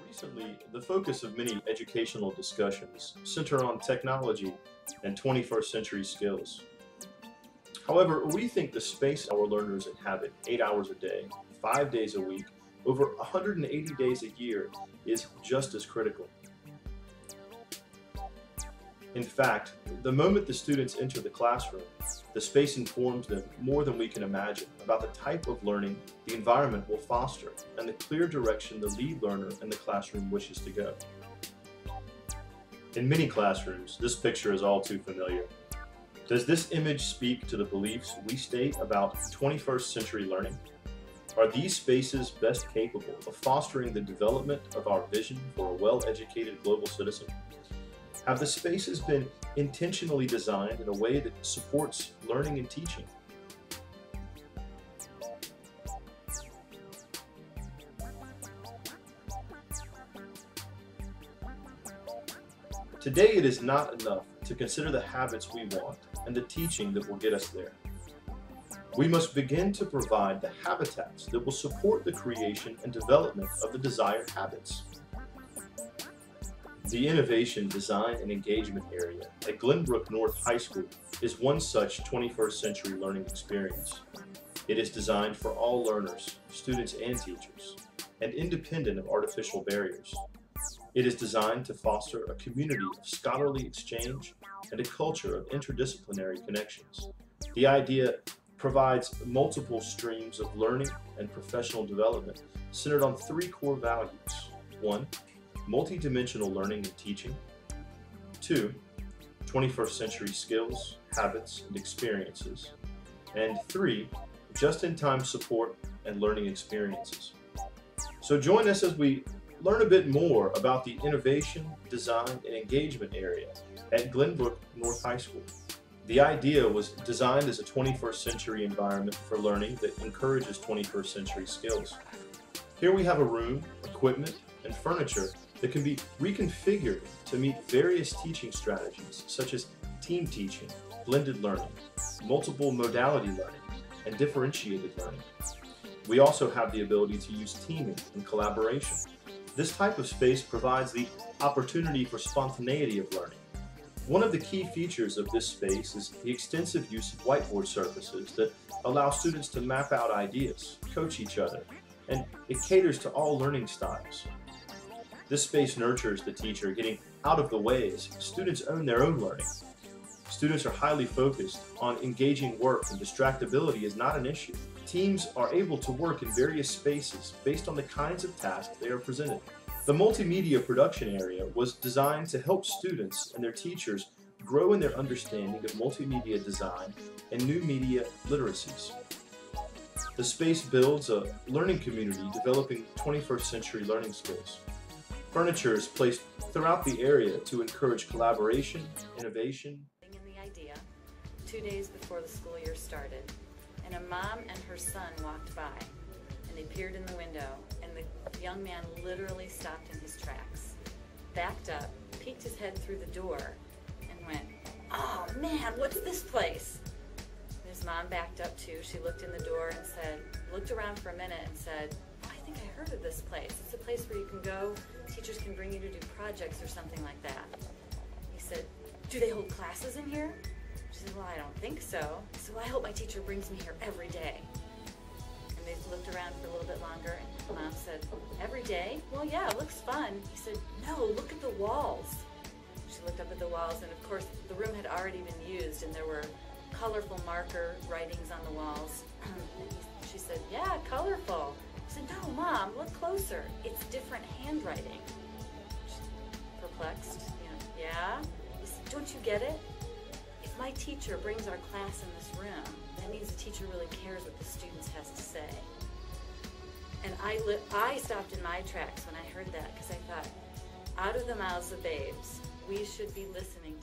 Recently, the focus of many educational discussions center on technology and 21st century skills. However, we think the space our learners inhabit 8 hours a day, 5 days a week, over 180 days a year is just as critical. In fact, the moment the students enter the classroom, the space informs them more than we can imagine about the type of learning the environment will foster and the clear direction the lead learner in the classroom wishes to go. In many classrooms, this picture is all too familiar. Does this image speak to the beliefs we state about 21st century learning? Are these spaces best capable of fostering the development of our vision for a well-educated global citizen? Have the spaces been intentionally designed in a way that supports learning and teaching? Today, it is not enough to consider the habits we want and the teaching that will get us there. We must begin to provide the habitats that will support the creation and development of the desired habits. The Innovation, Design, and Engagement area at Glenbrook North High School is one such 21st century learning experience. It is designed for all learners, students and teachers, and independent of artificial barriers. It is designed to foster a community of scholarly exchange and a culture of interdisciplinary connections. The IDEA provides multiple streams of learning and professional development centered on 3 core values. 1, multidimensional learning and teaching. 2, 21st century skills, habits, and experiences. And 3, just-in-time support and learning experiences. So join us as we learn a bit more about the Innovation, Design, and Engagement area at Glenbrook North High School. The IDEA was designed as a 21st century environment for learning that encourages 21st century skills. Here we have a room, equipment, and furniture that can be reconfigured to meet various teaching strategies such as team teaching, blended learning, multiple modality learning, and differentiated learning. We also have the ability to use teaming and collaboration. This type of space provides the opportunity for spontaneity of learning. One of the key features of this space is the extensive use of whiteboard surfaces that allow students to map out ideas, coach each other, and it caters to all learning styles. This space nurtures the teacher getting out of the way as students own their own learning. Students are highly focused on engaging work, and distractibility is not an issue. Teams are able to work in various spaces based on the kinds of tasks they are presented. The multimedia production area was designed to help students and their teachers grow in their understanding of multimedia design and new media literacies. The space builds a learning community developing 21st century learning skills. Furniture is placed throughout the area to encourage collaboration, innovation. In the IDEA, 2 days before the school year started, and a mom and her son walked by, and they peered in the window, and the young man literally stopped in his tracks, backed up, peeked his head through the door, and went, "Oh man, what's this place?" His mom backed up too. She looked in the door and said, looked around for a minute and said, "I think I heard of this place. It's a place where you can go, teachers can bring you to do projects or something like that." He said, "Do they hold classes in here?" She said, "Well, I don't think so." He said, "Well, I hope my teacher brings me here every day." And they looked around for a little bit longer, and Mom said, "Every day? Well, yeah, it looks fun." He said, "No, look at the walls." She looked up at the walls, and of course, the room had already been used, and there were colorful marker writings on the walls. And she said, "Yeah, colorful." He said, "No, Mom, look closer. It's different handwriting." She's perplexed, "Yeah?" He said, "Don't you get it? If my teacher brings our class in this room, that means the teacher really cares what the students has to say." And I stopped in my tracks when I heard that, because I thought, out of the mouths of babes, we should be listening